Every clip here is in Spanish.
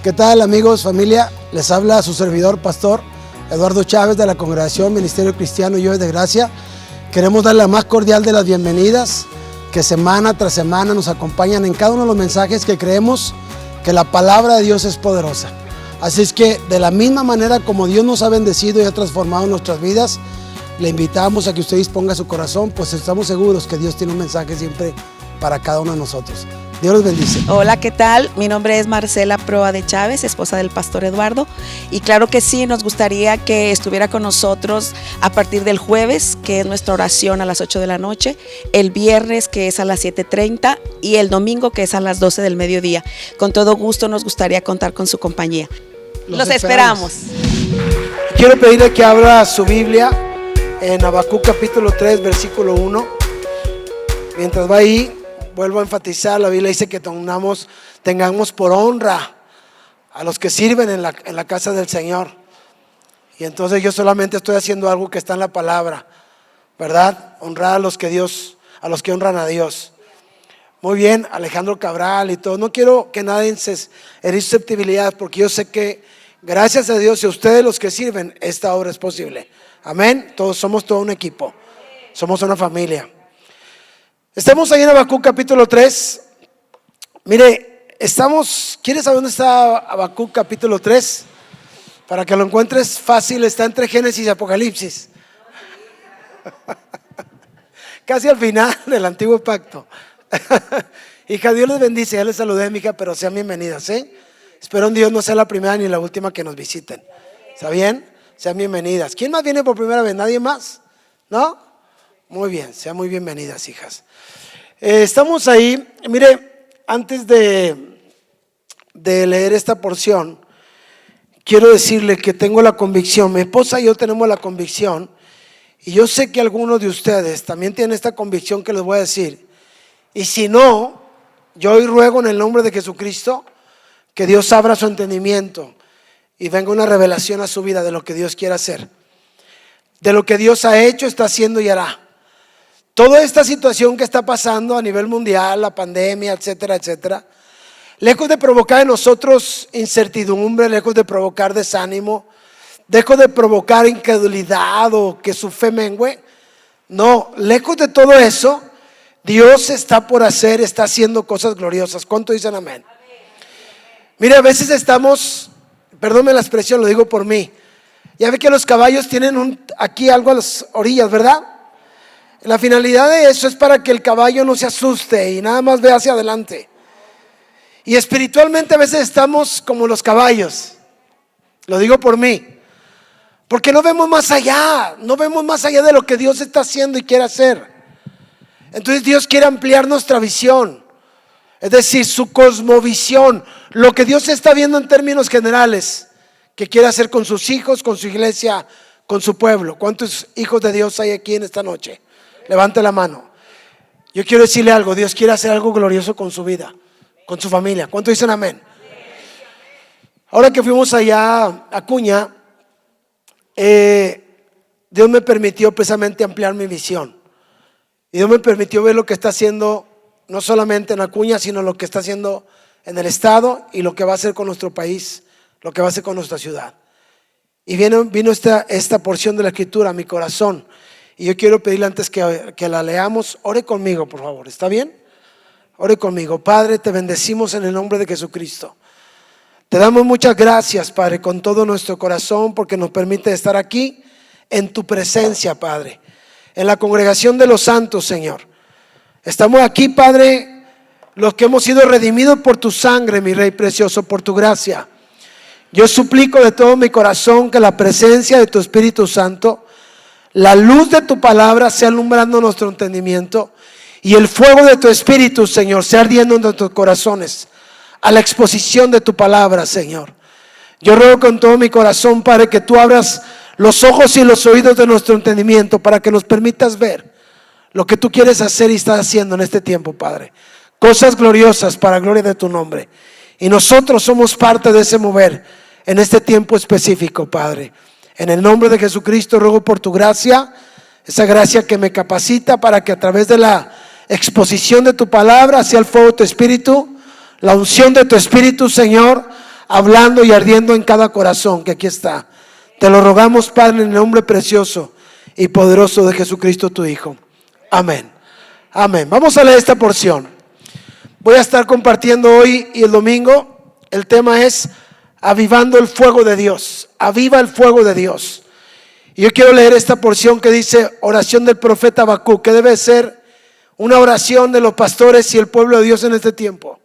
¿Qué tal, amigos, familia? Les habla su servidor, pastor Eduardo Chávez, de la Congregación Ministerio Cristiano Llueve de Gracia. Queremos darle la más cordial de las bienvenidas, que semana tras semana nos acompañan en cada uno de los mensajes, que creemos que la palabra de Dios es poderosa. Así es que, de la misma manera como Dios nos ha bendecido y ha transformado nuestras vidas, le invitamos a que usted disponga su corazón, pues estamos seguros que Dios tiene un mensaje siempre para cada uno de nosotros. Dios los bendice. Hola, ¿qué tal? Mi nombre es Marcela Proa de Chávez, esposa del pastor Eduardo. Y claro que sí, nos gustaría que estuviera con nosotros a partir del jueves, que es nuestra oración a las 8 de la noche, el viernes, que es a las 7:30, y el domingo, que es a las 12 del mediodía. Con todo gusto nos gustaría contar con su compañía. Los esperamos. Quiero pedirle que abra su Biblia en Habacuc capítulo 3, versículo 1. Mientras va ahí, vuelvo a enfatizar, la Biblia dice que tengamos por honra a los que sirven en la casa del Señor. Y entonces yo solamente estoy haciendo algo que está en la palabra, ¿verdad? Honrar a los que honran a Dios. Muy bien, Alejandro Cabral y todo. No quiero que nadie se heride susceptibilidad, porque yo sé que gracias a Dios y a ustedes los que sirven, esta obra es posible. Amén. Somos todo un equipo, somos una familia. Estamos ahí en Habacuc capítulo 3. Mire, ¿quieres saber dónde está Habacuc capítulo 3? Para que lo encuentres fácil, está entre Génesis y Apocalipsis. Casi al final del antiguo pacto. Hija, Dios les bendice. Ya les saludé, mija, pero sean bienvenidas, Espero en Dios no sea la primera ni la última que nos visiten. ¿Está bien? Sean bienvenidas. ¿Quién más viene por primera vez? ¿Nadie más? ¿No? Muy bien, sean muy bienvenidas, hijas. Estamos ahí. Mire, antes de leer esta porción, quiero decirle que tengo la convicción, mi esposa y yo tenemos la convicción, y yo sé que algunos de ustedes también tienen esta convicción que les voy a decir. Y si no, yo hoy ruego en el nombre de Jesucristo que Dios abra su entendimiento y venga una revelación a su vida de lo que Dios quiere hacer, de lo que Dios ha hecho, está haciendo y hará. Toda esta situación que está pasando a nivel mundial, la pandemia, etcétera, etcétera, lejos de provocar en nosotros incertidumbre, lejos de provocar desánimo, lejos de provocar incredulidad o que su fe mengue, no, lejos de todo eso, Dios está haciendo cosas gloriosas. ¿Cuánto dicen amén? Mire, a veces perdónme la expresión, lo digo por mí. Ya ve que los caballos tienen aquí algo a las orillas, ¿verdad? La finalidad de eso es para que el caballo no se asuste y nada más vea hacia adelante. Y espiritualmente a veces estamos como los caballos. Lo digo por mí. Porque no vemos más allá de lo que Dios está haciendo y quiere hacer. Entonces Dios quiere ampliar nuestra visión, es decir, su cosmovisión, lo que Dios está viendo en términos generales, que quiere hacer con sus hijos, con su iglesia, con su pueblo. ¿Cuántos hijos de Dios hay aquí en esta noche? Levante la mano. Yo quiero decirle algo, Dios quiere hacer algo glorioso con su vida, con su familia. ¿Cuántos dicen amén? Ahora que fuimos allá a Acuña, Dios me permitió precisamente ampliar mi visión. Y Dios me permitió ver lo que está haciendo, no solamente en Acuña, sino lo que está haciendo en el estado y lo que va a hacer con nuestro país, lo que va a hacer con nuestra ciudad. Y vino esta porción de la escritura a mi corazón. Y yo quiero pedirle antes que la leamos, ore conmigo, por favor. ¿Está bien? Ore conmigo. Padre, te bendecimos en el nombre de Jesucristo. Te damos muchas gracias, Padre, con todo nuestro corazón, porque nos permite estar aquí en tu presencia, Padre, en la congregación de los santos, Señor. Estamos aquí, Padre, los que hemos sido redimidos por tu sangre, mi Rey precioso, por tu gracia. Yo suplico de todo mi corazón que la presencia de tu Espíritu Santo, la luz de tu palabra sea alumbrando nuestro entendimiento y el fuego de tu Espíritu, Señor, sea ardiendo en nuestros corazones a la exposición de tu palabra, Señor. Yo ruego con todo mi corazón, Padre, que tú abras los ojos y los oídos de nuestro entendimiento para que nos permitas ver lo que tú quieres hacer y estás haciendo en este tiempo, Padre. Cosas gloriosas para gloria de tu nombre. Y nosotros somos parte de ese mover en este tiempo específico, Padre. En el nombre de Jesucristo ruego por tu gracia, esa gracia que me capacita para que a través de la exposición de tu palabra sea el fuego de tu Espíritu, la unción de tu Espíritu, Señor, hablando y ardiendo en cada corazón que aquí está. Te lo rogamos, Padre, en el nombre precioso y poderoso de Jesucristo tu Hijo. Amén. Amén. Vamos a leer esta porción. Voy a estar compartiendo hoy y el domingo. El tema es avivando el fuego de Dios. Aviva el fuego de Dios. Y yo quiero leer esta porción que dice oración del profeta Habacuc, que debe ser una oración de los pastores y el pueblo de Dios en este tiempo.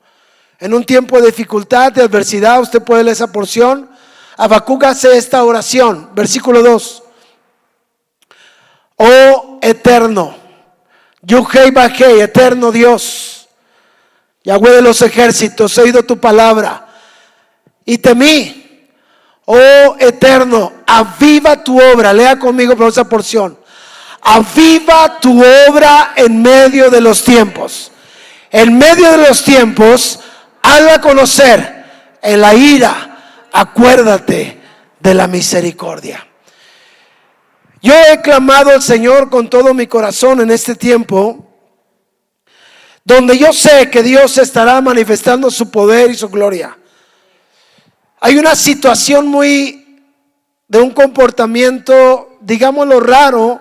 En un tiempo de dificultad, de adversidad, usted puede leer esa porción. Habacuc hace esta oración, versículo 2. Oh eterno, Yuhei Bajei, eterno Dios, Yahweh de los ejércitos, he oído tu palabra y temí. Oh eterno, aviva tu obra. Lea conmigo por esa porción. Aviva tu obra en medio de los tiempos. En medio de los tiempos, hazla conocer. En la ira, acuérdate de la misericordia. Yo he clamado al Señor con todo mi corazón en este tiempo, donde yo sé que Dios estará manifestando su poder y su gloria. Hay una situación de un comportamiento, digámoslo raro,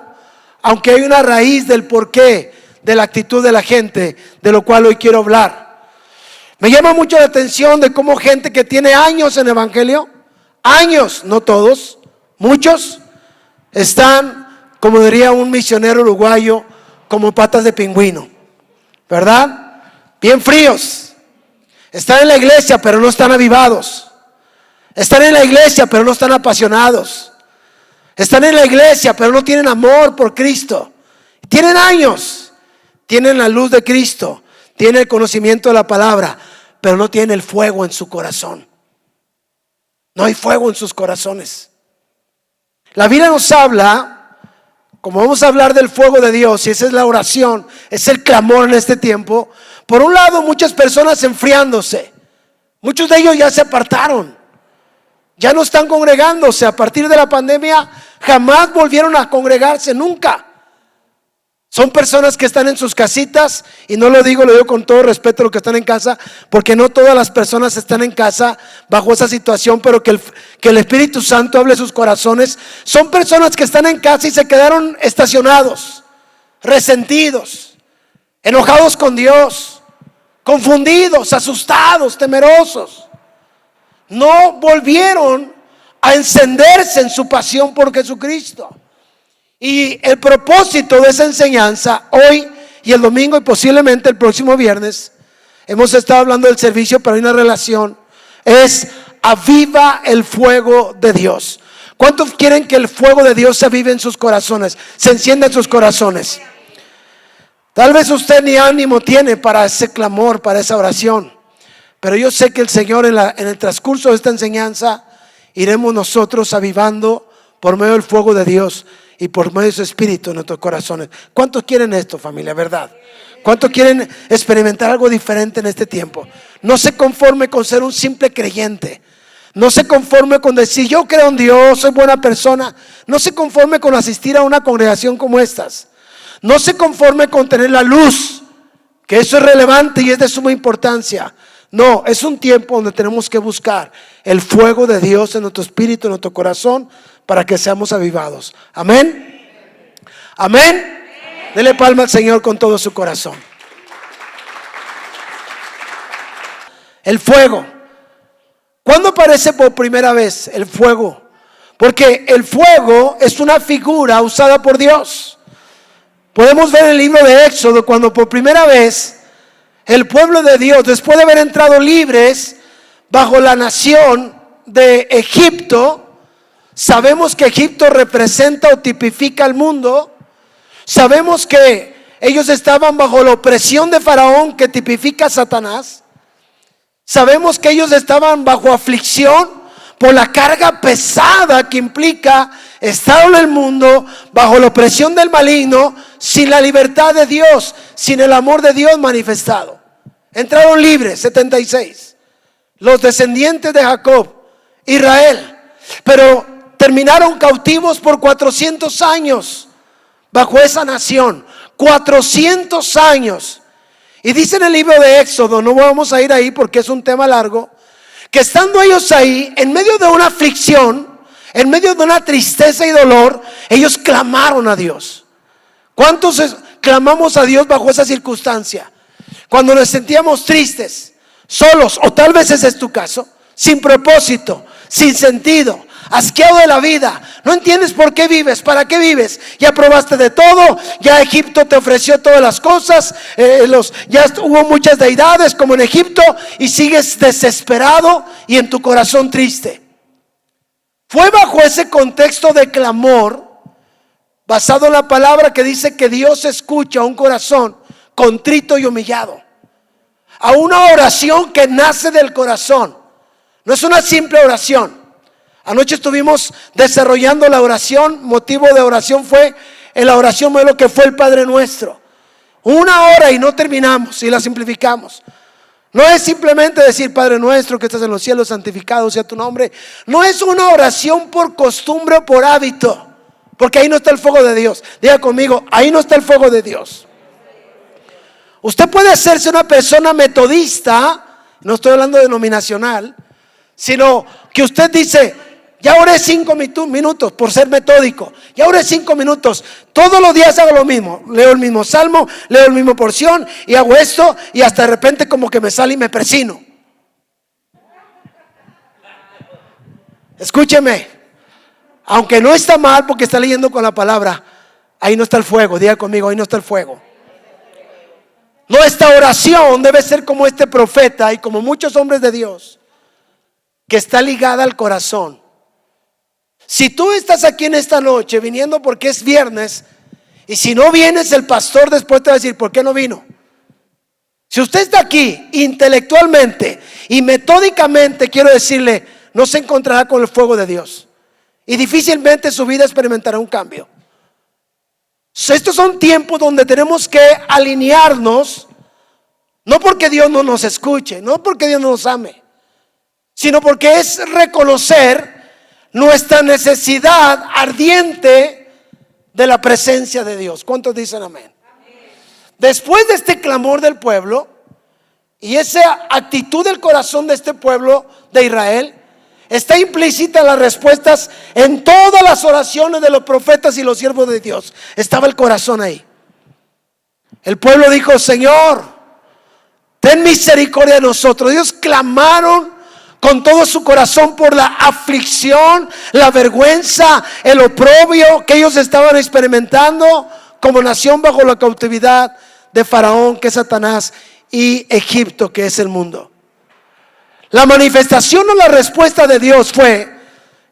aunque hay una raíz del porqué de la actitud de la gente, de lo cual hoy quiero hablar. Me llama mucho la atención de cómo gente que tiene años en el evangelio, años, no todos, muchos, están, como diría un misionero uruguayo, como patas de pingüino, ¿verdad? Bien fríos. Están en la iglesia, pero no están avivados. Están en la iglesia, pero no están apasionados. Están en la iglesia, pero no tienen amor por Cristo. Tienen años, tienen la luz de Cristo, tienen el conocimiento de la palabra, pero no tienen el fuego en su corazón. No hay fuego en sus corazones. La Biblia nos habla, como vamos a hablar del fuego de Dios, y esa es la oración, es el clamor en este tiempo. Por un lado, muchas personas enfriándose. Muchos de ellos ya se apartaron. Ya no están congregándose. A partir de la pandemia jamás volvieron a congregarse, nunca. Son personas que están en sus casitas, y no lo digo con todo respeto a los que están en casa, porque no todas las personas están en casa bajo esa situación, pero que el Espíritu Santo hable sus corazones. Son personas que están en casa y se quedaron estacionados, resentidos, enojados con Dios, confundidos, asustados, temerosos. No volvieron a encenderse en su pasión por Jesucristo. Y el propósito de esa enseñanza hoy y el domingo, y posiblemente el próximo viernes, hemos estado hablando del servicio, pero hay una relación, es aviva el fuego de Dios. ¿Cuántos quieren que el fuego de Dios se avive en sus corazones, se encienda en sus corazones? Tal vez usted ni ánimo tiene para ese clamor, para esa oración, pero yo sé que el Señor en el transcurso de esta enseñanza iremos nosotros avivando por medio del fuego de Dios y por medio de su Espíritu en nuestros corazones. ¿Cuántos quieren esto, familia? ¿Verdad? ¿Cuántos quieren experimentar algo diferente en este tiempo? No se conforme con ser un simple creyente. No se conforme con decir yo creo en Dios, soy buena persona. No se conforme con asistir a una congregación como estas. No se conforme con tener la luz, que eso es relevante y es de suma importancia. No, es un tiempo donde tenemos que buscar el fuego de Dios en nuestro espíritu, en nuestro corazón, para que seamos avivados. Amén. Amén. Dele palma al Señor con todo su corazón. El fuego. ¿Cuándo aparece por primera vez el fuego? Porque el fuego es una figura usada por Dios. Podemos ver en el libro de Éxodo cuando por primera vez el pueblo de Dios, después de haber entrado libres bajo la nación de Egipto, sabemos que Egipto representa o tipifica al mundo. Sabemos que ellos estaban bajo la opresión de Faraón, que tipifica a Satanás. Sabemos que ellos estaban bajo aflicción por la carga pesada que implica estar en el mundo bajo la opresión del maligno, sin la libertad de Dios, sin el amor de Dios manifestado. Entraron libres, 76, los descendientes de Jacob, Israel, pero terminaron cautivos por 400 años bajo esa nación, 400 años. Y dice en el libro de Éxodo, no vamos a ir ahí porque es un tema largo, que estando ellos ahí, en medio de una aflicción, en medio de una tristeza y dolor, ellos clamaron a Dios. ¿Cuántos clamamos a Dios bajo esa circunstancia? Cuando nos sentíamos tristes, solos, o tal vez ese es tu caso, sin propósito, sin sentido, asqueado de la vida, no entiendes por qué vives, para qué vives, ya probaste de todo, ya Egipto te ofreció todas las cosas, ya hubo muchas deidades como en Egipto, y sigues desesperado y en tu corazón triste. Fue bajo ese contexto de clamor, basado en la palabra que dice que Dios escucha a un corazón contrito y humillado, a una oración que nace del corazón. No es una simple oración. Anoche estuvimos desarrollando la oración. Motivo de oración fue en la oración modelo que fue el Padre Nuestro. 1 hora y no terminamos y la simplificamos. No es simplemente decir Padre Nuestro que estás en los cielos, santificado sea tu nombre. No es una oración por costumbre o por hábito, porque ahí no está el fuego de Dios. Diga conmigo, ahí no está el fuego de Dios. Usted puede hacerse una persona metodista, no estoy hablando denominacional, sino que usted dice, ya oré 5 minutos por ser metódico, ya oré 5 minutos, todos los días hago lo mismo, leo el mismo salmo, leo la misma porción y hago esto, y hasta de repente como que me sale y me persino. Escúcheme, aunque no está mal porque está leyendo con la palabra, ahí no está el fuego. Diga conmigo, ahí no está el fuego. Nuestra oración debe ser como este profeta y como muchos hombres de Dios, que está ligada al corazón. Si tú estás aquí en esta noche viniendo porque es viernes, y si no vienes, el pastor después te va a decir ¿por qué no vino? Si usted está aquí intelectualmente y metódicamente, quiero decirle, no se encontrará con el fuego de Dios y difícilmente su vida experimentará un cambio. Estos son tiempos donde tenemos que alinearnos, no porque Dios no nos escuche, no porque Dios no nos ame, sino porque es reconocer nuestra necesidad ardiente de la presencia de Dios. ¿Cuántos dicen amén? Después de este clamor del pueblo y esa actitud del corazón de este pueblo de Israel, está implícita las respuestas en todas las oraciones de los profetas y los siervos de Dios. Estaba el corazón ahí. El pueblo dijo, Señor, ten misericordia de nosotros. Ellos clamaron con todo su corazón por la aflicción, la vergüenza, el oprobio que ellos estaban experimentando como nación bajo la cautividad de Faraón, que es Satanás, y Egipto, que es el mundo. La manifestación o la respuesta de Dios fue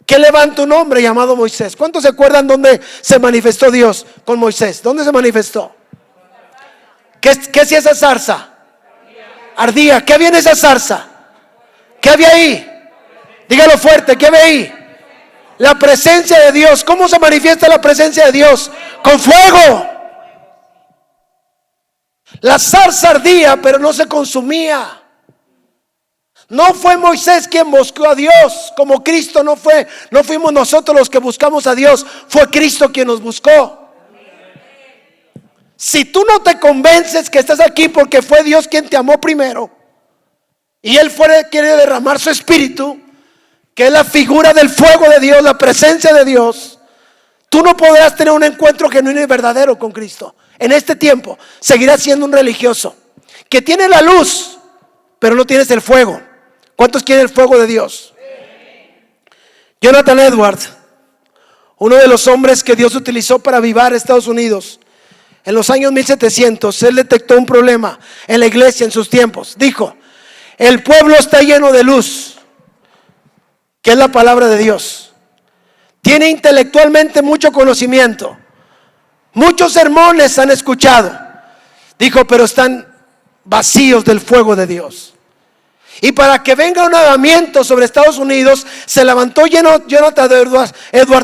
que levantó un hombre llamado Moisés. ¿Cuántos se acuerdan dónde se manifestó Dios con Moisés? ¿Dónde se manifestó? ¿Qué hacía esa zarza? Ardía. ¿Qué había en esa zarza? ¿Qué había ahí? Dígalo fuerte, ¿qué había ahí? La presencia de Dios. ¿Cómo se manifiesta la presencia de Dios? Con fuego. La zarza ardía, pero no se consumía. No fue Moisés quien buscó a Dios, como Cristo no fuimos nosotros los que buscamos a Dios, fue Cristo quien nos buscó. Si tú no te convences que estás aquí porque fue Dios quien te amó primero, y Él quiere derramar su espíritu, que es la figura del fuego de Dios, la presencia de Dios, tú no podrás tener un encuentro genuino y verdadero con Cristo. En este tiempo seguirás siendo un religioso que tiene la luz, pero no tienes el fuego. ¿Cuántos quieren el fuego de Dios? Jonathan Edwards, uno de los hombres que Dios utilizó para avivar Estados Unidos en los años 1700, él detectó un problema en la iglesia en sus tiempos. Dijo, el pueblo está lleno de luz, que es la palabra de Dios. Tiene intelectualmente mucho conocimiento, muchos sermones han escuchado. Dijo, pero están vacíos del fuego de Dios. Y para que venga un avivamiento sobre Estados Unidos, se levantó Jonathan Edwards,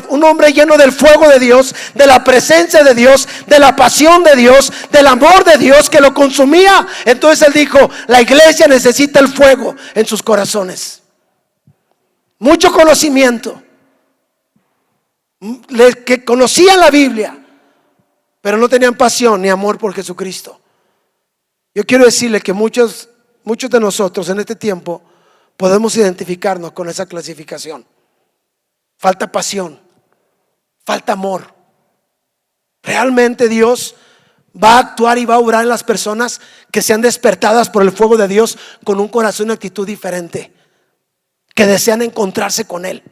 un hombre lleno del fuego de Dios, de la presencia de Dios, de la pasión de Dios, del amor de Dios que lo consumía. Entonces él dijo, la iglesia necesita el fuego en sus corazones. Mucho conocimiento, que conocían la Biblia, pero no tenían pasión ni amor por Jesucristo. Yo quiero decirle que muchos de nosotros en este tiempo podemos identificarnos con esa clasificación. Falta pasión, falta amor. Realmente Dios va a actuar y va a obrar en las personas que sean despertadas por el fuego de Dios con un corazón y actitud diferente, que desean encontrarse con Él,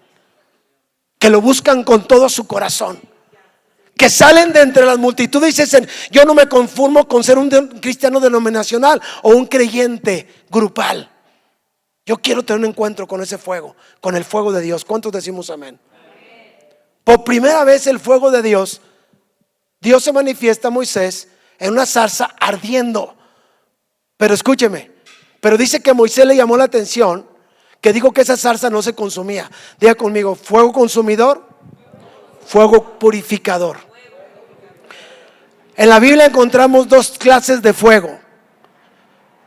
que lo buscan con todo su corazón, que salen de entre las multitudes y dicen: yo no me conformo con ser un cristiano denominacional o un creyente grupal. Yo quiero tener un encuentro con ese fuego, con el fuego de Dios. ¿Cuántos decimos amén? Por primera vez el fuego de Dios se manifiesta a Moisés en una zarza ardiendo. Pero escúcheme, pero dice que Moisés le llamó la atención que dijo que esa zarza no se consumía. Diga conmigo: fuego consumidor, fuego purificador. En la Biblia encontramos dos clases de fuego: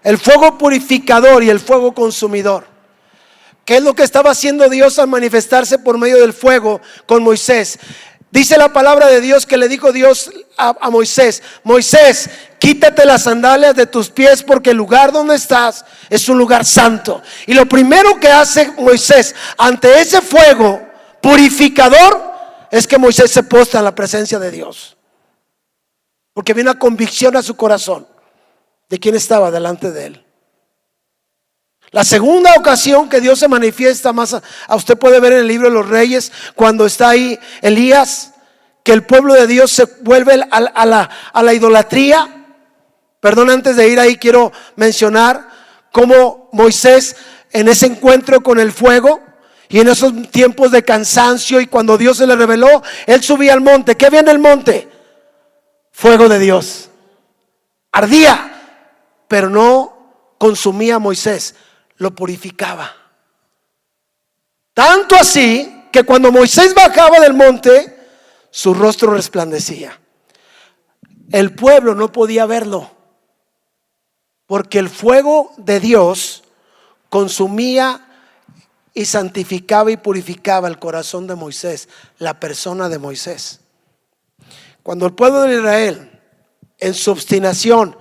el fuego purificador y el fuego consumidor. ¿Qué es lo que estaba haciendo Dios al manifestarse por medio del fuego con Moisés? Dice la palabra de Dios que le dijo Dios a Moisés: Moisés, quítate las sandalias de tus pies, porque el lugar donde estás es un lugar santo. Y lo primero que hace Moisés ante ese fuego purificador es que Moisés se postra en la presencia de Dios, porque había una convicción a su corazón de quién estaba delante de él. La segunda ocasión que Dios se manifiesta más a usted puede ver en el libro de los Reyes, cuando está ahí Elías, que el pueblo de Dios se vuelve a la idolatría. Perdón, antes de ir ahí quiero mencionar cómo Moisés, en ese encuentro con el fuego y en esos tiempos de cansancio, y cuando Dios se le reveló, él subía al monte. ¿Qué había en el monte? Fuego de Dios. Ardía, pero no consumía a Moisés, lo purificaba. Tanto así que cuando Moisés bajaba del monte, su rostro resplandecía. El pueblo no podía verlo, porque el fuego de Dios consumía y santificaba y purificaba el corazón de Moisés, la persona de Moisés. Cuando el pueblo de Israel, en su obstinación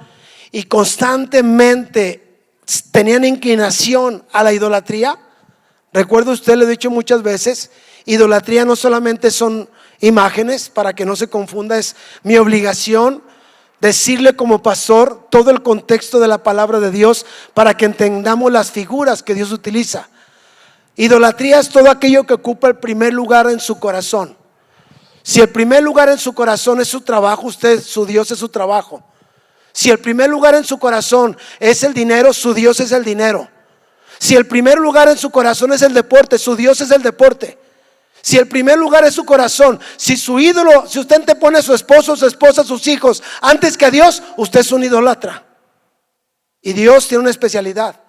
y constantemente tenían inclinación a la idolatría. Recuerdo, usted le he dicho muchas veces, idolatría no solamente son imágenes, para que no se confunda. Es mi obligación decirle como pastor todo el contexto de la palabra de Dios para que entendamos las figuras que Dios utiliza. Idolatría es todo aquello que ocupa el primer lugar en su corazón. Si el primer lugar en su corazón es su trabajo, su Dios es su trabajo. Si el primer lugar en su corazón es el dinero, su Dios es el dinero. Si el primer lugar en su corazón es el deporte, su Dios es el deporte. Si el primer lugar es su corazón, si su ídolo, si usted te pone a su esposo, su esposa, sus hijos antes que a Dios, usted es un idólatra. Y Dios tiene una especialidad: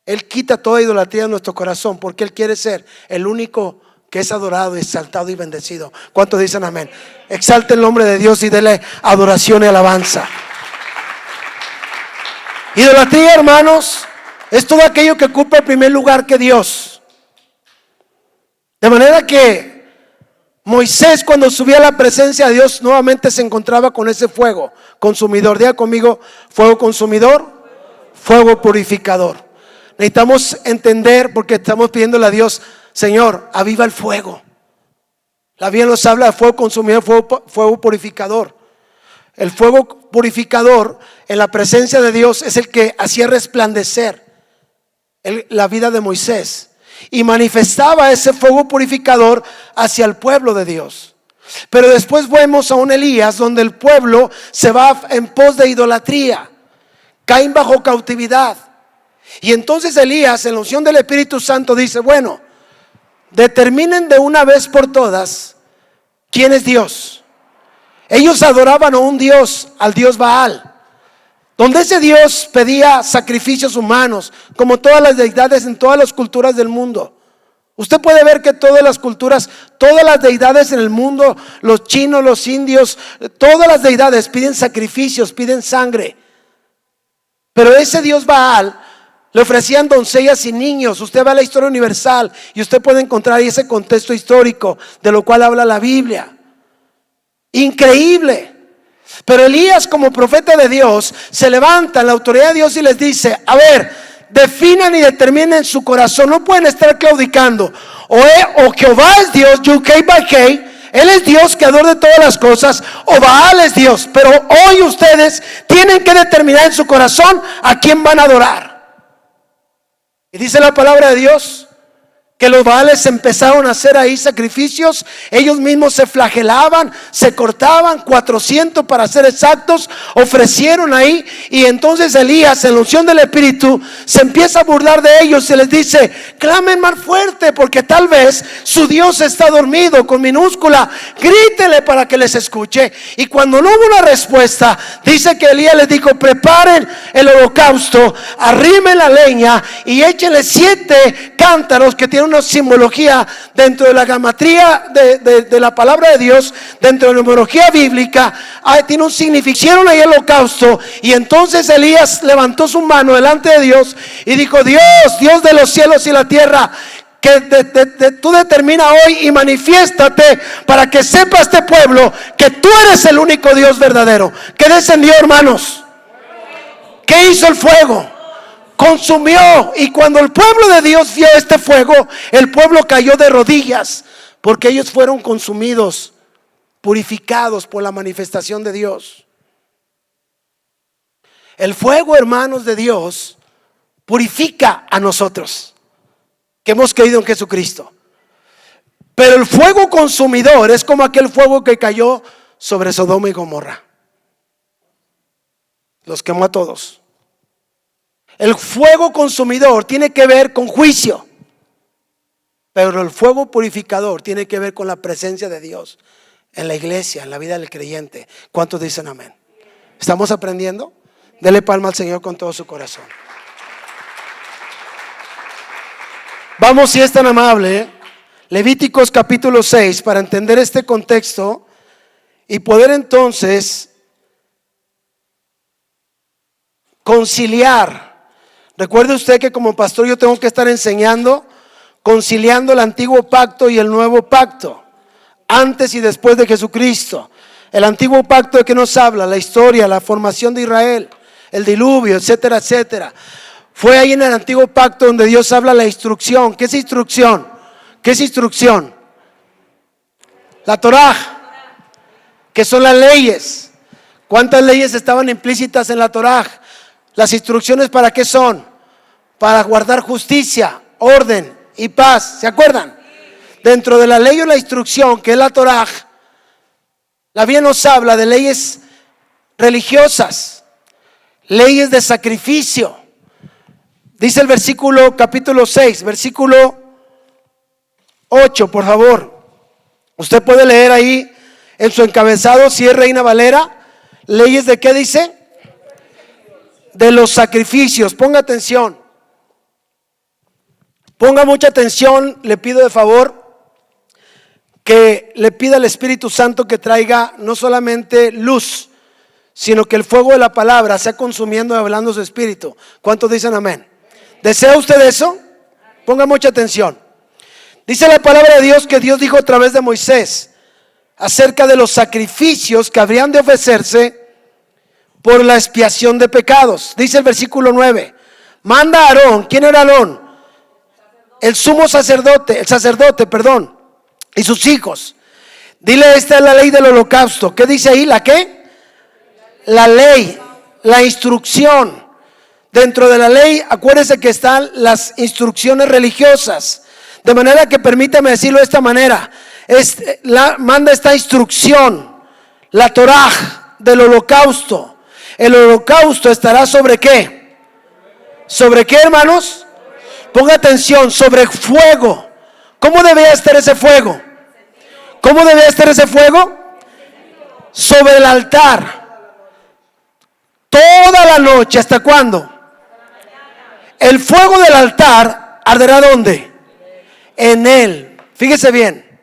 Él quita toda idolatría de nuestro corazón, porque Él quiere ser el único que es adorado, exaltado y bendecido. ¿Cuántos dicen amén? Exalte el nombre de Dios y dele adoración y alabanza. Idolatría, hermanos, es todo aquello que ocupa el primer lugar que Dios. De manera que Moisés, cuando subía a la presencia de Dios, nuevamente se encontraba con ese fuego consumidor. Diga conmigo: fuego consumidor, fuego purificador. Necesitamos entender, porque estamos pidiéndole a Dios: Señor, aviva el fuego. La Biblia nos habla de fuego consumidor, fuego purificador. El fuego purificador en la presencia de Dios es el que hacía resplandecer la vida de Moisés y manifestaba ese fuego purificador hacia el pueblo de Dios. Pero después vemos a un Elías donde el pueblo se va en pos de idolatría, caen bajo cautividad. Y entonces Elías, en la unción del Espíritu Santo, dice: bueno, determinen de una vez por todas quién es Dios. Ellos adoraban a un Dios, al Dios Baal, donde ese Dios pedía sacrificios humanos, como todas las deidades en todas las culturas del mundo. Usted puede ver que todas las culturas, todas las deidades en el mundo, los chinos, los indios, todas las deidades piden sacrificios, piden sangre. Pero ese Dios Baal le ofrecían doncellas y niños. Usted va a la historia universal y usted puede encontrar ahí ese contexto histórico de lo cual habla la Biblia. Increíble. Pero Elías, como profeta de Dios, se levanta en la autoridad de Dios y les dice: a ver, definan y determinen en su corazón. No pueden estar claudicando. O Jehová es Dios, Yud-Kei-Vah-Kei, Él es Dios, creador de todas las cosas, o Baal es Dios. Pero hoy ustedes tienen que determinar en su corazón a quién van a adorar. Y dice la palabra de Dios que los Baales empezaron a hacer ahí sacrificios. Ellos mismos se flagelaban, se cortaban, 400 para ser exactos, ofrecieron ahí. Y entonces Elías, en la unción del Espíritu, se empieza a burlar de ellos y les dice: clamen más fuerte, porque tal vez su Dios está dormido, con minúscula, grítele para que les escuche. Y cuando no hubo una respuesta, dice que Elías les dijo: preparen el holocausto, arrimen la leña y échenle 7 cántaros que tienen una simbología dentro de la gematría de la palabra de Dios, dentro de la numerología bíblica. Tiene un significado. Hicieron ahí el holocausto, y entonces Elías levantó su mano delante de Dios y dijo: Dios, Dios de los cielos y la tierra, que tú determina hoy y manifiéstate para que sepa este pueblo que tú eres el único Dios verdadero. ¿Qué descendió, hermanos? ¿Qué hizo el fuego? Consumió. Y cuando el pueblo de Dios vio este fuego, el pueblo cayó de rodillas, porque ellos fueron consumidos, purificados por la manifestación de Dios. El fuego, hermanos, de Dios purifica a nosotros que hemos creído en Jesucristo. Pero el fuego consumidor es como aquel fuego que cayó sobre Sodoma y Gomorra. Los quemó a todos. El fuego consumidor tiene que ver con juicio, pero el fuego purificador tiene que ver con la presencia de Dios en la iglesia, en la vida del creyente. ¿Cuántos dicen amén? ¿Estamos aprendiendo? Dele palma al Señor con todo su corazón. Vamos, si es tan amable, Levíticos capítulo 6, para entender este contexto y poder entonces conciliar. Recuerde usted que como pastor yo tengo que estar enseñando, conciliando el antiguo pacto y el nuevo pacto, antes y después de Jesucristo. El antiguo pacto, ¿de qué nos habla? La historia, la formación de Israel, el diluvio, etcétera, etcétera. Fue ahí en el antiguo pacto donde Dios habla la instrucción. ¿Qué es instrucción? ¿Qué es instrucción? La Torah, que son las leyes. ¿Cuántas leyes estaban implícitas en la Torah? Las instrucciones, ¿para qué son? Para guardar justicia, orden y paz. ¿Se acuerdan? Dentro de la ley o la instrucción, que es la Torah, la Biblia nos habla de leyes religiosas, leyes de sacrificio. Dice el versículo, capítulo 6, versículo 8, por favor. Usted puede leer ahí en su encabezado, si es Reina Valera. Leyes de qué dice? De los sacrificios. Ponga atención. Ponga mucha atención. Le pido de favor que le pida al Espíritu Santo que traiga no solamente luz, sino que el fuego de la palabra sea consumiendo y hablando su espíritu. ¿Cuántos dicen amén? ¿Desea usted eso? Ponga mucha atención. Dice la palabra de Dios que Dios dijo a través de Moisés acerca de los sacrificios que habrían de ofrecerse por la expiación de pecados. Dice el versículo 9: manda a Aarón. ¿Quién era Aarón? El sumo sacerdote, y sus hijos. Dile, esta es la ley del holocausto. ¿Qué dice ahí? ¿La qué? La ley, la instrucción. Dentro de la ley, acuérdese que están las instrucciones religiosas. De manera que permítame decirlo de esta manera: manda esta instrucción, la Torah del holocausto. El holocausto estará sobre qué? ¿Sobre qué, hermanos? Ponga atención, sobre fuego. ¿Cómo debía estar ese fuego? ¿Cómo debía estar ese fuego? Sobre el altar. Toda la noche. ¿Hasta cuándo? El fuego del altar arderá ¿dónde? En él. Fíjese bien.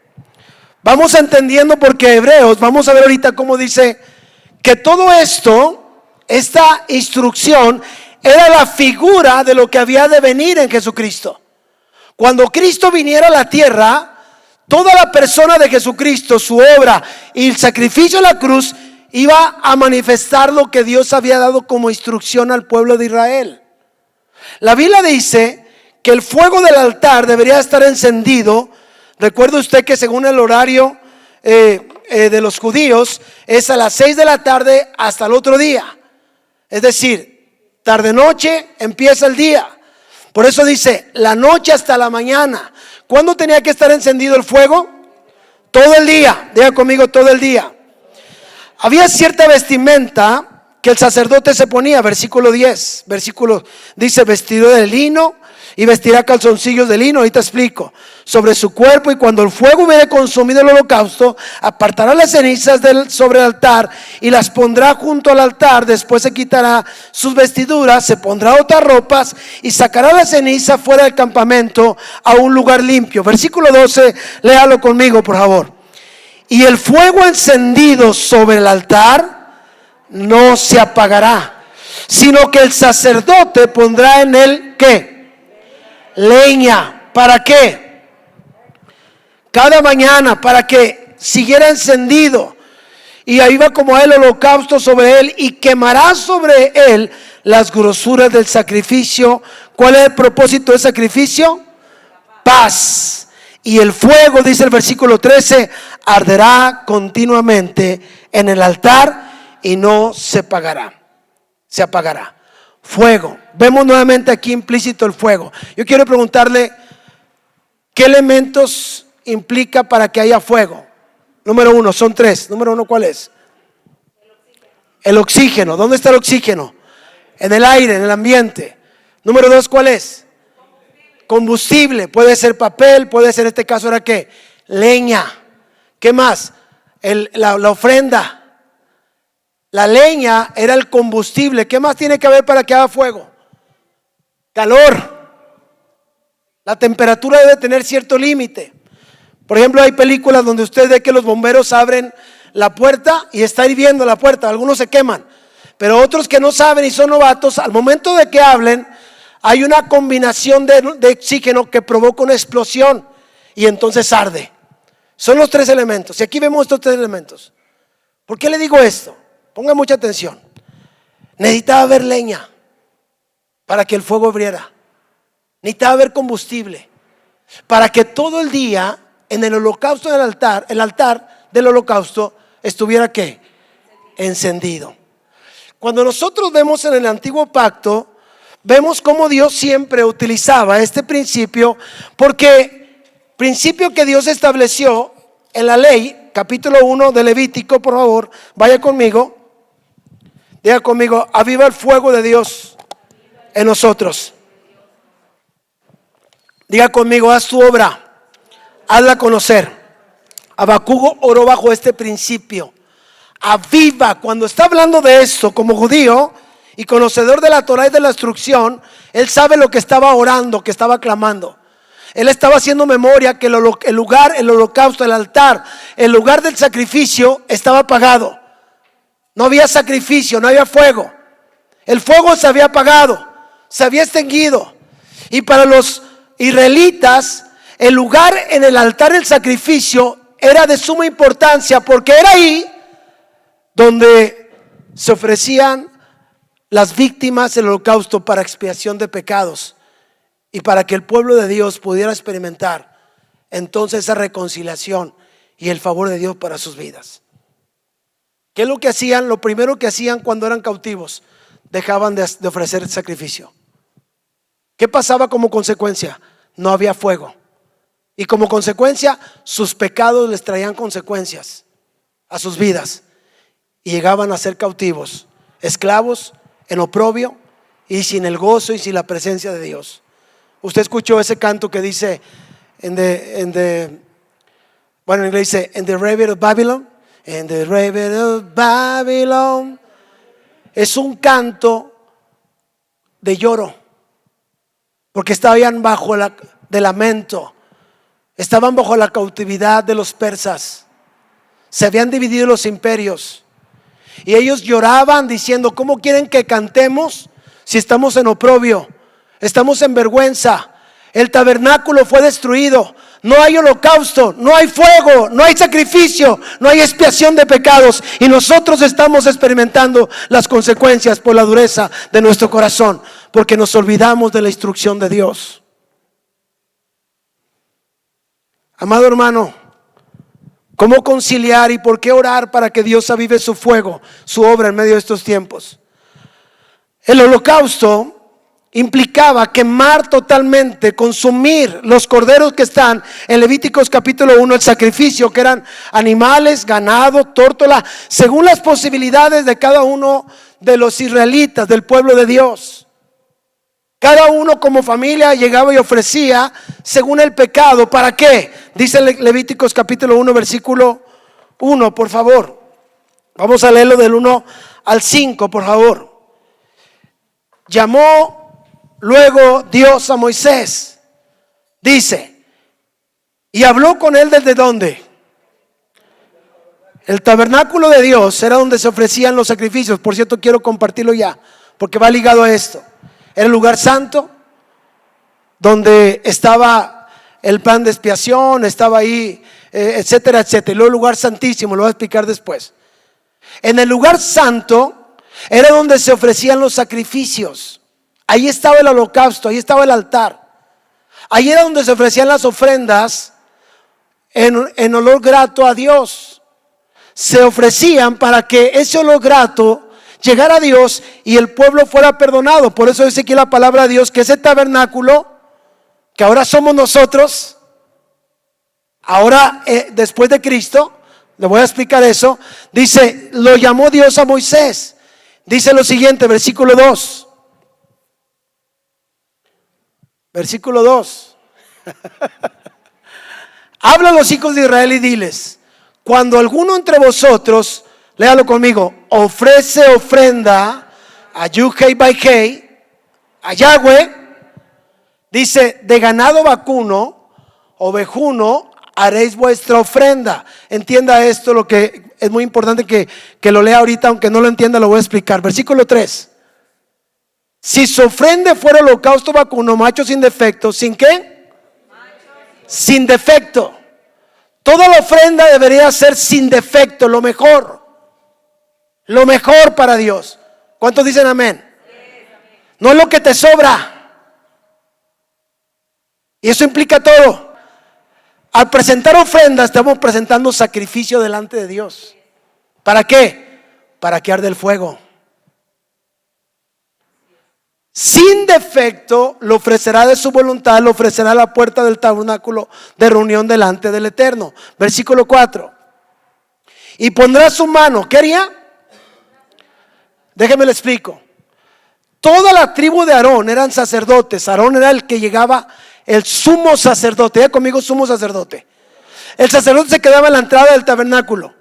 Vamos entendiendo, porque Hebreos, vamos a ver ahorita cómo dice que todo esto, esta instrucción, era la figura de lo que había de venir en Jesucristo. Cuando Cristo viniera a la tierra, toda la persona de Jesucristo, su obra y el sacrificio en la cruz iba a manifestar lo que Dios había dado como instrucción al pueblo de Israel. La Biblia dice que el fuego del altar debería estar encendido. Recuerde usted que según el horario de los judíos es a las 6 de la tarde hasta el otro día. Es decir, tarde noche empieza el día. Por eso dice la noche hasta la mañana. ¿Cuándo tenía que estar encendido el fuego? Todo el día. Diga conmigo, todo el día. Había cierta vestimenta que el sacerdote se ponía, versículo 10. Versículo dice: vestido de lino y vestirá calzoncillos de lino. Ahorita explico. Sobre su cuerpo, y cuando el fuego hubiere consumido el holocausto, apartará las cenizas sobre el altar y las pondrá junto al altar. Después se quitará sus vestiduras, se pondrá otras ropas y sacará la ceniza fuera del campamento a un lugar limpio. Versículo 12, léalo conmigo por favor. Y el fuego encendido sobre el altar no se apagará, sino que el sacerdote pondrá en él ¿qué? Leña. ¿Para qué? Cada mañana, para que siguiera encendido. Y ahí va como el holocausto sobre él, y quemará sobre él las grosuras del sacrificio. ¿Cuál es el propósito del sacrificio? Paz. Y el fuego, dice el versículo 13, arderá continuamente en el altar y no se apagará. Se apagará. Fuego. Vemos nuevamente aquí implícito el fuego. Yo quiero preguntarle, ¿qué elementos implica para que haya fuego? Número uno, son tres. Número uno, ¿cuál es? El oxígeno. ¿Dónde está el oxígeno? En el aire, en el ambiente. Número dos, ¿cuál es? Combustible. Puede ser papel, puede ser, en este caso era ¿qué? Leña. ¿Qué más? La ofrenda. La leña era el combustible. ¿Qué más tiene que haber para que haga fuego? Calor. La temperatura debe tener cierto límite. Por ejemplo, hay películas donde usted ve que los bomberos abren la puerta y está hirviendo la puerta. Algunos se queman, pero otros que no saben y son novatos, al momento de que hablen, hay una combinación de oxígeno que provoca una explosión y entonces arde. Son los tres elementos. Y aquí vemos estos tres elementos. ¿Por qué le digo esto? Ponga mucha atención. Necesitaba haber leña para que el fuego abriera. Necesitaba haber combustible para que todo el día en el holocausto del altar, el altar del holocausto estuviera ¿qué? Encendido. Cuando nosotros vemos en el antiguo pacto, vemos cómo Dios siempre utilizaba este principio, porque principio que Dios estableció en la ley, capítulo 1 de Levítico, por favor, vaya conmigo. Diga conmigo: aviva el fuego de Dios en nosotros. Diga conmigo: haz tu obra, hazla conocer. Habacuc oró bajo este principio. Aviva. Cuando está hablando de esto, como judío y conocedor de la Torah y de la instrucción, él sabe lo que estaba orando, que estaba clamando. Él estaba haciendo memoria que el lugar, el holocausto, el altar, el lugar del sacrificio estaba apagado. No había sacrificio, no había fuego. El fuego se había apagado, se había extinguido. Y para los israelitas, el lugar en el altar del sacrificio era de suma importancia, porque era ahí donde se ofrecían las víctimas del holocausto para expiación de pecados y para que el pueblo de Dios pudiera experimentar entonces esa reconciliación y el favor de Dios para sus vidas. ¿Qué es lo que hacían? Lo primero que hacían cuando eran cautivos: dejaban de ofrecer el sacrificio. ¿Qué pasaba como consecuencia? No había fuego. Y como consecuencia, sus pecados les traían consecuencias a sus vidas. Y llegaban a ser cautivos, esclavos, en oprobio y sin el gozo y sin la presencia de Dios. Usted escuchó ese canto que dice en inglés dice: in the river of Babylon, in the river of Babylon. Es un canto de lloro, porque estaban bajo de lamento. Estaban bajo la cautividad de los persas. Se habían dividido los imperios. Y ellos lloraban diciendo: ¿cómo quieren que cantemos si estamos en oprobio? Estamos en vergüenza. El tabernáculo fue destruido. no hay holocausto, no hay fuego, no hay sacrificio, no hay expiación de pecados, y nosotros estamos experimentando las consecuencias por la dureza de nuestro corazón, porque nos olvidamos de la instrucción de Dios. Amado hermano, ¿cómo conciliar y por qué orar para que Dios avive su fuego, su obra en medio de estos tiempos? El holocausto implicaba quemar totalmente, consumir los corderos que están en Levíticos capítulo 1, el sacrificio, que eran animales, ganado, tórtola, según las posibilidades de cada uno de los israelitas, del pueblo de Dios. Cada uno como familia llegaba y ofrecía según el pecado. ¿Para qué? Dice Levíticos capítulo 1, versículo 1, por favor. Vamos a leerlo del 1 al 5, por favor. Llamó luego Dios a Moisés, dice, y habló con él desde ¿dónde? El tabernáculo de Dios era donde se ofrecían los sacrificios. Por cierto, quiero compartirlo ya, porque va ligado a esto. Era el lugar santo, donde estaba el pan de expiación, estaba ahí, etcétera, etcétera. Y luego el lugar santísimo, lo voy a explicar después. En el lugar santo era donde se ofrecían los sacrificios. Ahí estaba el holocausto, ahí estaba el altar. Ahí era donde se ofrecían las ofrendas en olor grato a Dios. Se ofrecían para que ese olor grato llegara a Dios y el pueblo fuera perdonado. Por eso dice aquí la palabra de Dios que ese tabernáculo, que ahora somos nosotros, ahora después de Cristo, le voy a explicar eso. Dice, lo llamó Dios a Moisés. Dice lo siguiente, versículo 2. Versículo 2. Habla a los hijos de Israel y diles: cuando alguno entre vosotros, léalo conmigo, ofrece ofrenda a Yud-Heh-Vah-Heh, a Yahweh, dice, de ganado vacuno, ovejuno, haréis vuestra ofrenda. Entienda esto, lo que es muy importante que lo lea ahorita, aunque no lo entienda, lo voy a explicar. Versículo 3. Si su ofrenda fuera holocausto vacuno, macho sin defecto, ¿sin qué? Sin defecto. Toda la ofrenda debería ser sin defecto, lo mejor para Dios. ¿Cuántos dicen amén? No es lo que te sobra. Y eso implica todo. Al presentar ofrendas, estamos presentando sacrificio delante de Dios. ¿Para qué? Para que arde el fuego. Sin defecto lo ofrecerá de su voluntad, lo ofrecerá a la puerta del tabernáculo de reunión delante del Eterno. Versículo 4. Y pondrá su mano, ¿qué haría? Déjeme le explico. Toda la tribu de Aarón eran sacerdotes. Aarón era el que llegaba, el sumo sacerdote. Ya conmigo, sumo sacerdote. El sacerdote se quedaba en la entrada del tabernáculo.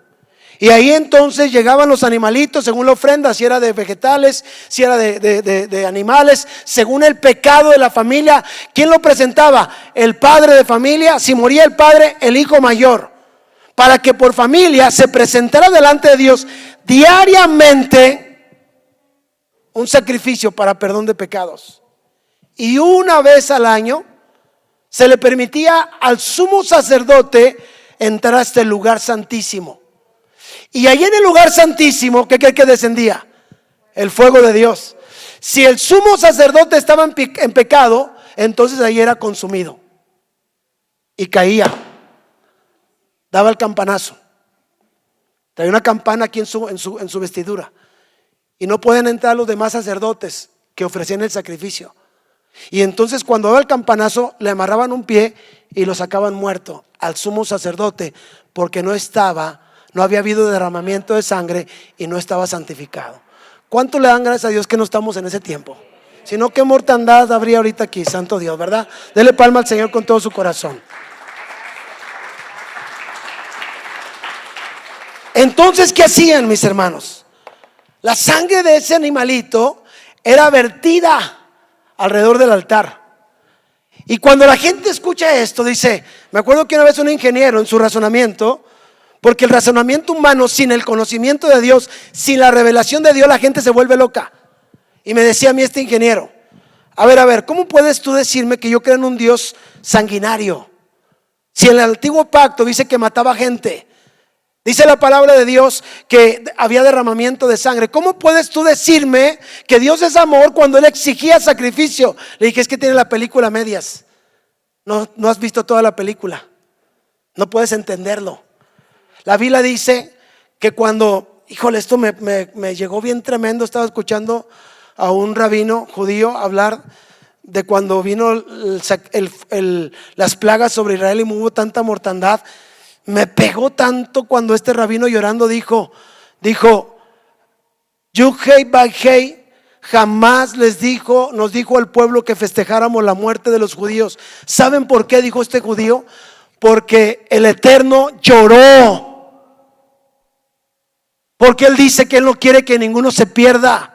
Y ahí entonces llegaban los animalitos según la ofrenda, si era de vegetales, si era de animales, según el pecado de la familia. ¿Quién lo presentaba? El padre de familia. Si moría el padre, el hijo mayor. Para que por familia se presentara delante de Dios diariamente un sacrificio para perdón de pecados. Y una vez al año se le permitía al sumo sacerdote entrar a este lugar santísimo. Y ahí en el lugar santísimo, ¿qué cree que descendía? El fuego de Dios. Si el sumo sacerdote estaba en pecado, entonces ahí era consumido. Y caía. Daba el campanazo. Traía una campana aquí en su vestidura. Y no pueden entrar los demás sacerdotes que ofrecían el sacrificio. Y entonces cuando daba el campanazo, le amarraban un pie y lo sacaban muerto al sumo sacerdote, porque no había habido derramamiento de sangre y no estaba santificado. ¿Cuánto le dan gracias a Dios que no estamos en ese tiempo? Si no, qué mortandad habría ahorita aquí, santo Dios, ¿verdad? Dele palma al Señor con todo su corazón. Entonces, ¿qué hacían, mis hermanos? La sangre de ese animalito era vertida alrededor del altar. Y cuando la gente escucha esto, dice, me acuerdo que una vez un ingeniero en su razonamiento, porque el razonamiento humano sin el conocimiento de Dios, sin la revelación de Dios, la gente se vuelve loca. Y me decía a mí este ingeniero, a ver, ¿cómo puedes tú decirme que yo creo en un Dios sanguinario? Si en el antiguo pacto dice que mataba gente, dice la palabra de Dios que había derramamiento de sangre, ¿cómo puedes tú decirme que Dios es amor cuando Él exigía sacrificio? Le dije, es que tiene la película a medias. No has visto toda la película. No puedes entenderlo. La Biblia dice que cuando, híjole, esto me llegó bien tremendo. Estaba escuchando a un rabino judío hablar de cuando vino las plagas sobre Israel y hubo tanta mortandad. Me pegó tanto cuando este rabino llorando dijo, Yuhei Bajei jamás nos dijo al pueblo que festejáramos la muerte de los judíos. ¿Saben por qué dijo este judío? Porque el Eterno lloró. Porque Él dice que Él no quiere que ninguno se pierda,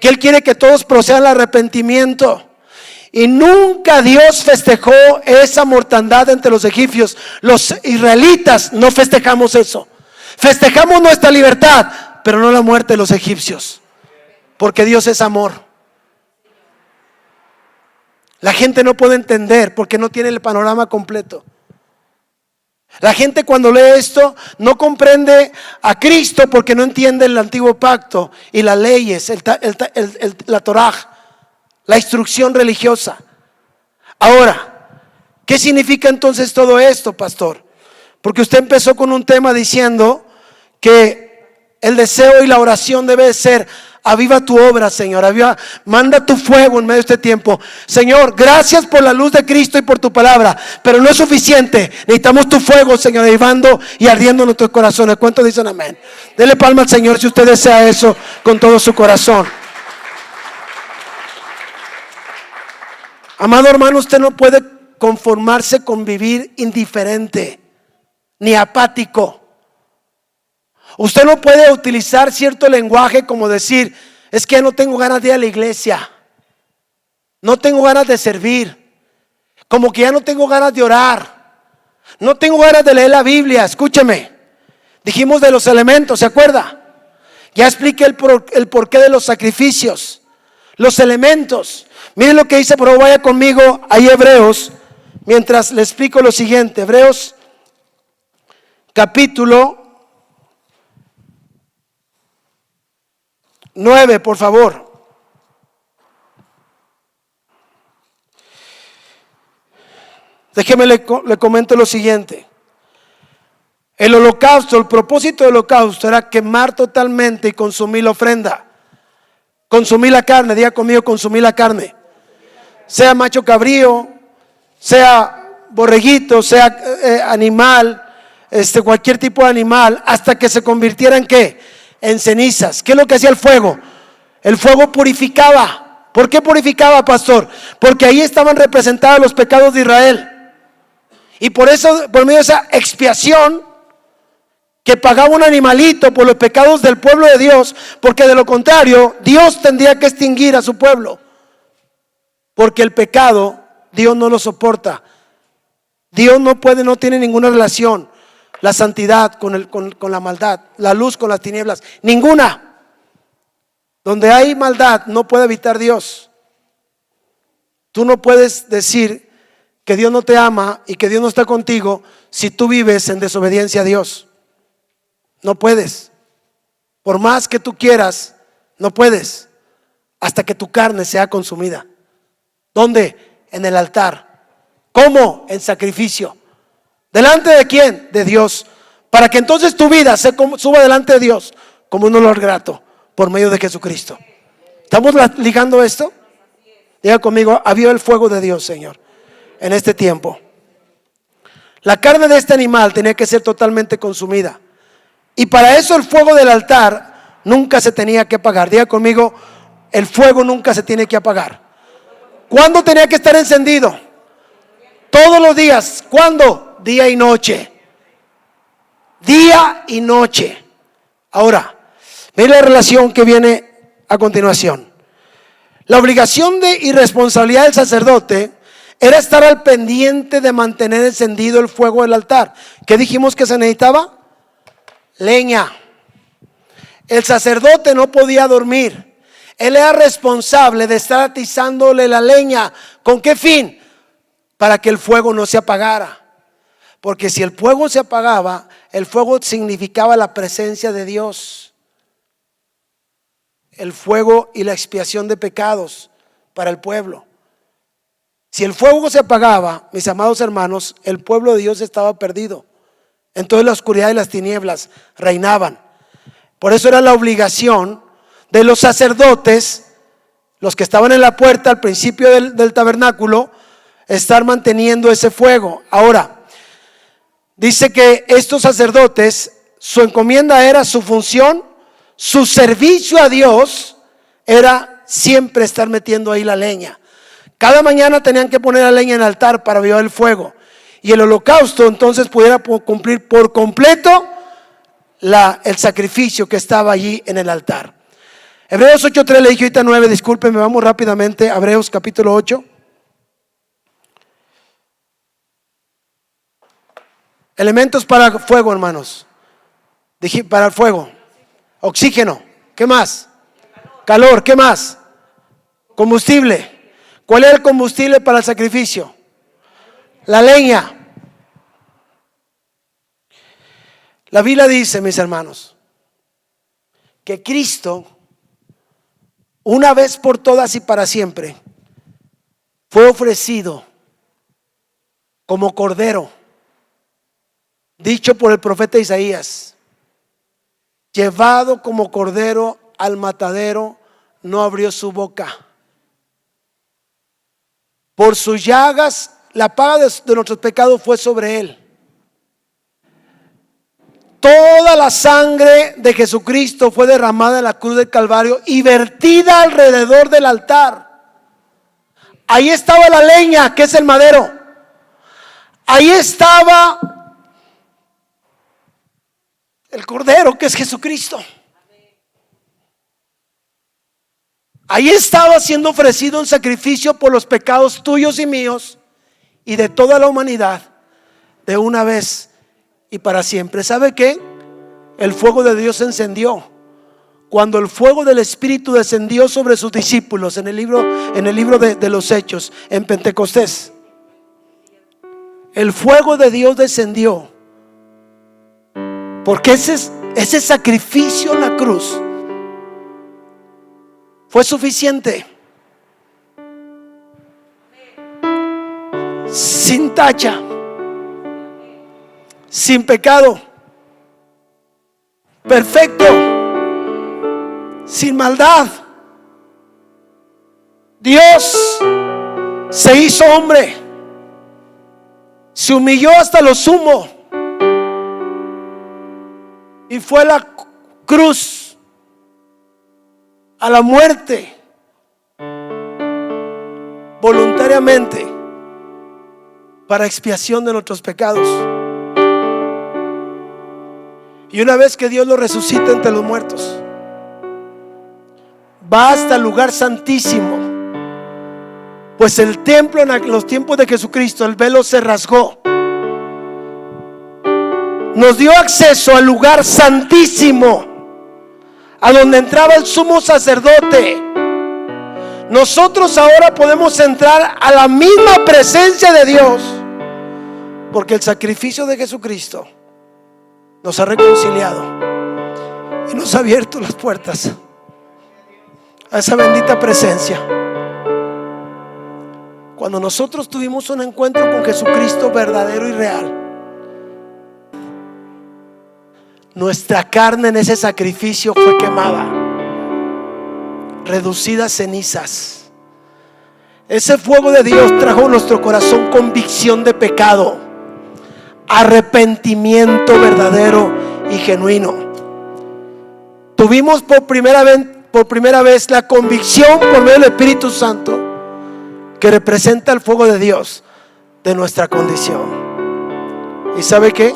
que Él quiere que todos procedan al arrepentimiento. Y nunca Dios festejó esa mortandad entre los egipcios. Los israelitas no festejamos eso. Festejamos nuestra libertad, pero no la muerte de los egipcios, porque Dios es amor. La gente no puede entender porque no tiene el panorama completo. La gente cuando lee esto no comprende a Cristo porque no entiende el antiguo pacto y las leyes, la Torah, la instrucción religiosa. Ahora, ¿qué significa entonces todo esto, pastor? Porque usted empezó con un tema diciendo que el deseo y la oración debe ser: aviva tu obra, Señor, manda tu fuego en medio de este tiempo. Señor, gracias por la luz de Cristo y por tu palabra, pero no es suficiente. Necesitamos tu fuego, Señor, avivando y ardiendo en nuestros corazones. ¿Cuántos dicen amén? Dele palma al Señor si usted desea eso con todo su corazón. Amado hermano, usted no puede conformarse con vivir indiferente ni apático. Usted no puede utilizar cierto lenguaje como decir: es que no tengo ganas de ir a la iglesia, no tengo ganas de servir, como que ya no tengo ganas de orar, no tengo ganas de leer la Biblia. Escúcheme, dijimos de los elementos, ¿se acuerda? Ya expliqué el porqué de los sacrificios, los elementos. Miren lo que dice, pero vaya conmigo ahí Hebreos, mientras le explico lo siguiente. Hebreos capítulo 9, por favor. Déjeme le comento lo siguiente. El holocausto, el propósito del holocausto era quemar totalmente y consumir la ofrenda. Consumir la carne, diga conmigo, consumir la carne. Sea macho cabrío, sea borreguito, sea animal, cualquier tipo de animal, hasta que se convirtiera en ¿qué? En cenizas. ¿Qué es lo que hacía el fuego? El fuego purificaba. ¿Por qué purificaba, pastor? Porque ahí estaban representados los pecados de Israel. Y por eso, por medio de esa expiación que pagaba un animalito por los pecados del pueblo de Dios, porque de lo contrario Dios tendría que extinguir a su pueblo, porque el pecado Dios no lo soporta. Dios no tiene ninguna relación la santidad con la maldad, la luz con las tinieblas, ninguna. Donde hay maldad no puede habitar Dios. Tú no puedes decir que Dios no te ama y que Dios no está contigo si tú vives en desobediencia a Dios. No puedes. Por más que tú quieras, no puedes, hasta que tu carne sea consumida. ¿Dónde? En el altar. ¿Cómo? En sacrificio. ¿Delante de quién? De Dios. Para que entonces tu vida suba delante de Dios como un olor grato por medio de Jesucristo. ¿Estamos ligando esto? Diga conmigo: aviva el fuego de Dios, Señor, en este tiempo. La carne de este animal tenía que ser totalmente consumida. Y para eso el fuego del altar nunca se tenía que apagar. Diga conmigo: el fuego nunca se tiene que apagar. ¿Cuándo tenía que estar encendido? Todos los días. ¿Cuándo? Día y noche. Día y noche. Ahora, mire la relación que viene a continuación. La obligación y responsabilidad del sacerdote era estar al pendiente de mantener encendido el fuego del altar. ¿Qué dijimos que se necesitaba? Leña. El sacerdote no podía dormir. Él era responsable de estar atizándole la leña. ¿Con qué fin? Para que el fuego no se apagara. Porque si el fuego se apagaba, el fuego significaba la presencia de Dios. El fuego y la expiación de pecados para el pueblo. Si el fuego se apagaba, mis amados hermanos, el pueblo de Dios estaba perdido. Entonces la oscuridad y las tinieblas reinaban. Por eso era la obligación de los sacerdotes, los que estaban en la puerta al principio del tabernáculo, estar manteniendo ese fuego. Ahora, dice que estos sacerdotes, su encomienda era, su función, su servicio a Dios era siempre estar metiendo ahí la leña. Cada mañana tenían que poner la leña en el altar para avivar el fuego. Y el holocausto entonces pudiera cumplir por completo el sacrificio que estaba allí en el altar. Hebreos 8:3, le dije ahorita 9, discúlpenme, vamos rápidamente. Hebreos capítulo 8. Elementos para fuego, hermanos. Dije para el fuego. Oxígeno. ¿Qué más? Calor. ¿Qué más? Combustible. ¿Cuál era el combustible para el sacrificio? La leña. La Biblia dice, mis hermanos, que Cristo, una vez por todas y para siempre, fue ofrecido como cordero, dicho por el profeta Isaías, llevado como cordero al matadero, no abrió su boca. Por sus llagas, la paga de nuestros pecados fue sobre él. Toda la sangre de Jesucristo fue derramada en la cruz del Calvario y vertida alrededor del altar. Ahí estaba la leña, que es el madero. Ahí estaba el cordero, que es Jesucristo. Ahí estaba siendo ofrecido un sacrificio por los pecados tuyos y míos y de toda la humanidad, de una vez y para siempre. ¿Sabe qué? El fuego de Dios se encendió cuando el fuego del Espíritu descendió sobre sus discípulos en el libro de los Hechos, en Pentecostés. El fuego de Dios descendió porque ese sacrificio en la cruz fue suficiente, sin tacha, sin pecado, perfecto, sin maldad. Dios se hizo hombre, se humilló hasta lo sumo y fue a la cruz, a la muerte, voluntariamente, para expiación de nuestros pecados. Y una vez que Dios lo resucita entre los muertos, va hasta el lugar santísimo, pues el templo en los tiempos de Jesucristo, el velo se rasgó, nos dio acceso al lugar santísimo, a donde entraba el sumo sacerdote. Nosotros ahora podemos entrar a la misma presencia de Dios, porque el sacrificio de Jesucristo nos ha reconciliado y nos ha abierto las puertas a esa bendita presencia. Cuando nosotros tuvimos un encuentro con Jesucristo verdadero y real, nuestra carne en ese sacrificio fue quemada, reducida a cenizas. Ese fuego de Dios trajo a nuestro corazón convicción de pecado, arrepentimiento verdadero y genuino. Tuvimos por primera vez la convicción por medio del Espíritu Santo, que representa el fuego de Dios, de nuestra condición. ¿Y sabe qué?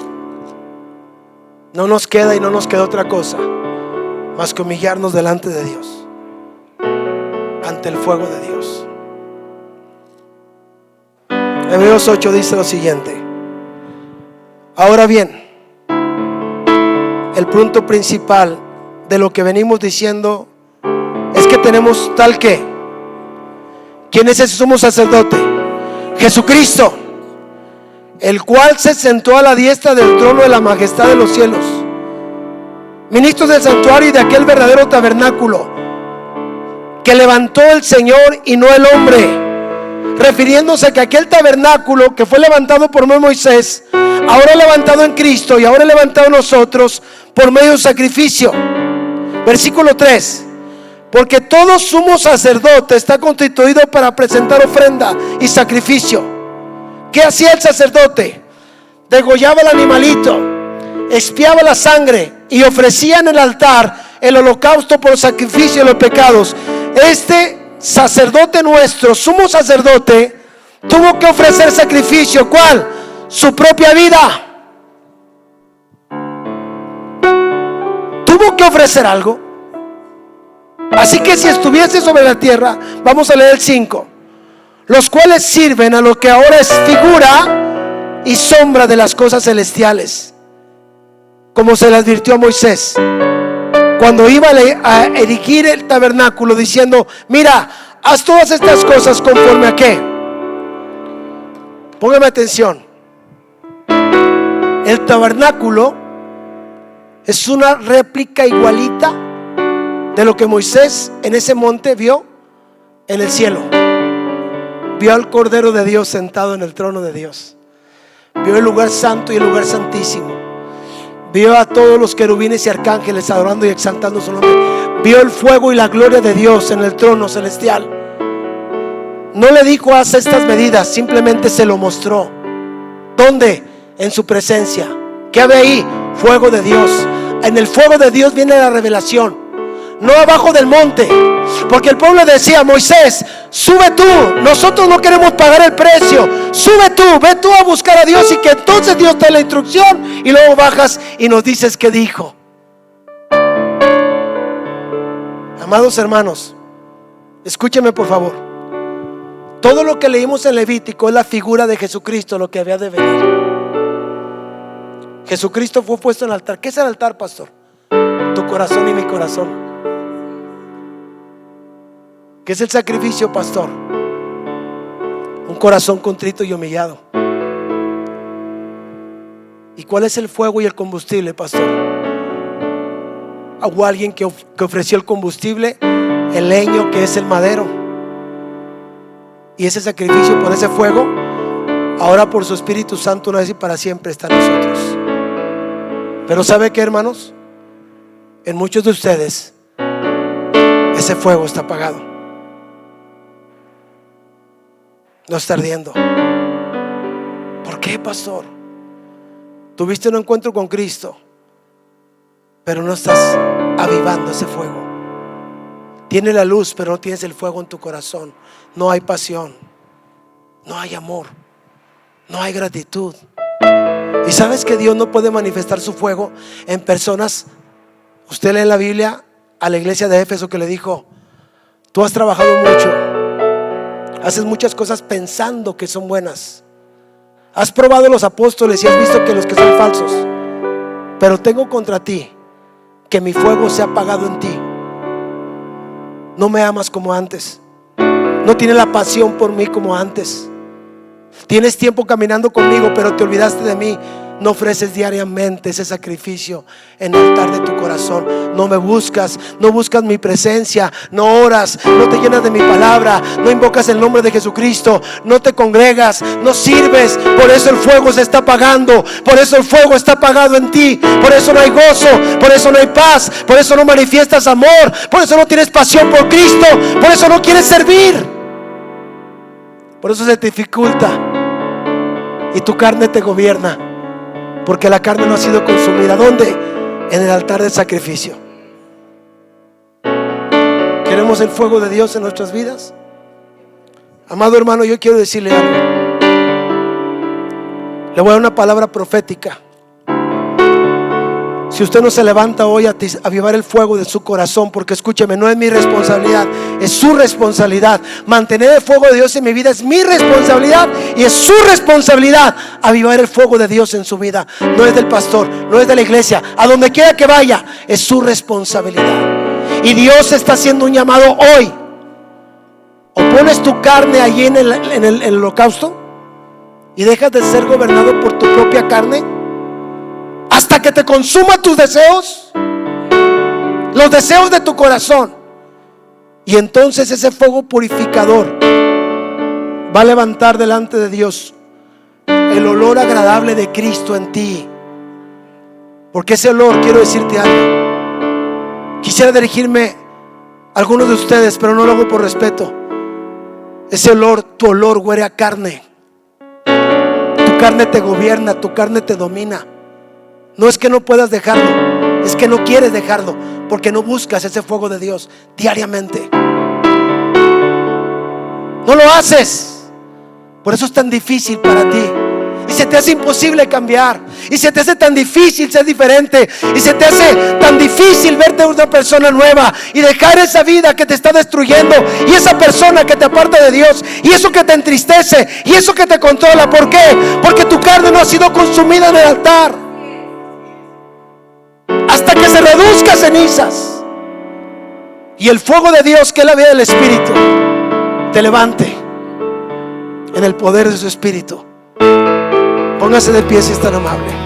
No nos queda y no nos queda otra cosa más que humillarnos delante de Dios, ante el fuego de Dios. Hebreos 8 dice lo siguiente: ahora bien, el punto principal de lo que venimos diciendo es que tenemos tal que, ¿quién es ese sumo sacerdote? Jesucristo, el cual se sentó a la diestra del trono de la majestad de los cielos, ministros del santuario y de aquel verdadero tabernáculo que levantó el Señor y no el hombre, refiriéndose a que aquel tabernáculo que fue levantado por Moisés, ahora levantado en Cristo y ahora levantado en nosotros por medio de un sacrificio. Versículo 3: porque todo sumo sacerdote está constituido para presentar ofrenda y sacrificio. ¿Qué hacía el sacerdote? Degollaba el animalito, expiaba la sangre y ofrecía en el altar el holocausto por sacrificio de los pecados. Este sacerdote nuestro, sumo sacerdote, tuvo que ofrecer sacrificio. ¿Cuál? Su propia vida. Tuvo que ofrecer algo. Así que si estuviese sobre la tierra, vamos a leer el 5, los cuales sirven a lo que ahora es figura y sombra de las cosas celestiales, como se le advirtió a Moisés cuando iba a erigir el tabernáculo, diciendo: mira, haz todas estas cosas conforme a qué. Póngame atención. El tabernáculo es una réplica igualita de lo que Moisés en ese monte vio en el cielo. Vio al Cordero de Dios sentado en el trono de Dios. Vio el lugar santo y el lugar santísimo. Vio a todos los querubines y arcángeles adorando y exaltando su nombre. Vio el fuego y la gloria de Dios en el trono celestial. No le dijo: haz estas medidas, simplemente se lo mostró. ¿Dónde? En su presencia. ¿Qué había ahí? Fuego de Dios. En el fuego de Dios viene la revelación, no abajo del monte. Porque el pueblo decía: Moisés, sube tú, nosotros no queremos pagar el precio, sube tú, ve tú a buscar a Dios, y que entonces Dios te dé la instrucción y luego bajas y nos dices qué dijo. Amados hermanos, escúcheme por favor. Todo lo que leímos en Levítico es la figura de Jesucristo, lo que había de venir. Jesucristo fue puesto en el altar. ¿Qué es el altar, pastor? Tu corazón y mi corazón. ¿Qué es el sacrificio, pastor? Un corazón contrito y humillado. ¿Y cuál es el fuego y el combustible, pastor? Hubo alguien que ofreció el combustible, el leño, que es el madero. Y ese sacrificio por ese fuego, ahora por su Espíritu Santo, una vez y para siempre está en nosotros. Pero ¿sabe qué, hermanos? En muchos de ustedes ese fuego está apagado, no está ardiendo. ¿Por qué, pastor? Tuviste un encuentro con Cristo, pero no estás avivando ese fuego. Tienes la luz, pero no tienes el fuego en tu corazón. No hay pasión, no hay amor, no hay gratitud. Y sabes que Dios no puede manifestar su fuego en personas. Usted lee en la Biblia a la iglesia de Éfeso que le dijo: tú has trabajado mucho, haces muchas cosas pensando que son buenas, has probado los apóstoles y has visto que los que son falsos, pero tengo contra ti que mi fuego se ha apagado en ti. No me amas como antes, no tienes la pasión por mí como antes. Tienes tiempo caminando conmigo, pero te olvidaste de mí. No ofreces diariamente ese sacrificio en el altar de tu corazón. No me buscas, no buscas mi presencia, no oras, no te llenas de mi palabra, no invocas el nombre de Jesucristo, no te congregas, no sirves. Por eso el fuego se está apagando, por eso el fuego está apagado en ti. Por eso no hay gozo, por eso no hay paz, por eso no manifiestas amor, por eso no tienes pasión por Cristo, por eso no quieres servir. Por eso se te dificulta y tu carne te gobierna, porque la carne no ha sido consumida. ¿Dónde? En el altar del sacrificio. ¿Queremos el fuego de Dios en nuestras vidas? Amado hermano, yo quiero decirle algo. Le voy a dar una palabra profética. Si usted no se levanta hoy a avivar el fuego de su corazón, porque escúcheme, no es mi responsabilidad, es su responsabilidad. Mantener el fuego de Dios en mi vida es mi responsabilidad, y es su responsabilidad avivar el fuego de Dios en su vida. No es del pastor, no es de la iglesia, a donde quiera que vaya, es su responsabilidad. Y Dios está haciendo un llamado hoy. O pones tu carne allí en el holocausto, y dejas de ser gobernado por tu propia carne hasta que te consuma tus deseos, los deseos de tu corazón. Y entonces ese fuego purificador va a levantar delante de Dios el olor agradable de Cristo en ti. Porque ese olor, quiero decirte algo, quisiera dirigirme a algunos de ustedes, pero no lo hago por respeto. Ese olor, tu olor huele a carne. Tu carne te gobierna, tu carne te domina. No es que no puedas dejarlo, es que no quieres dejarlo, porque no buscas ese fuego de Dios diariamente. No lo haces. Por eso es tan difícil para ti. Y se te hace imposible cambiar. Y se te hace tan difícil ser diferente. Y se te hace tan difícil verte una persona nueva y dejar esa vida que te está destruyendo, y esa persona que te aparta de Dios, y eso que te entristece, y eso que te controla. ¿Por qué? Porque tu carne no ha sido consumida en el altar hasta que se reduzca a cenizas, y el fuego de Dios, que es la vida del Espíritu, te levante en el poder de su Espíritu. Póngase de pie si es tan amable.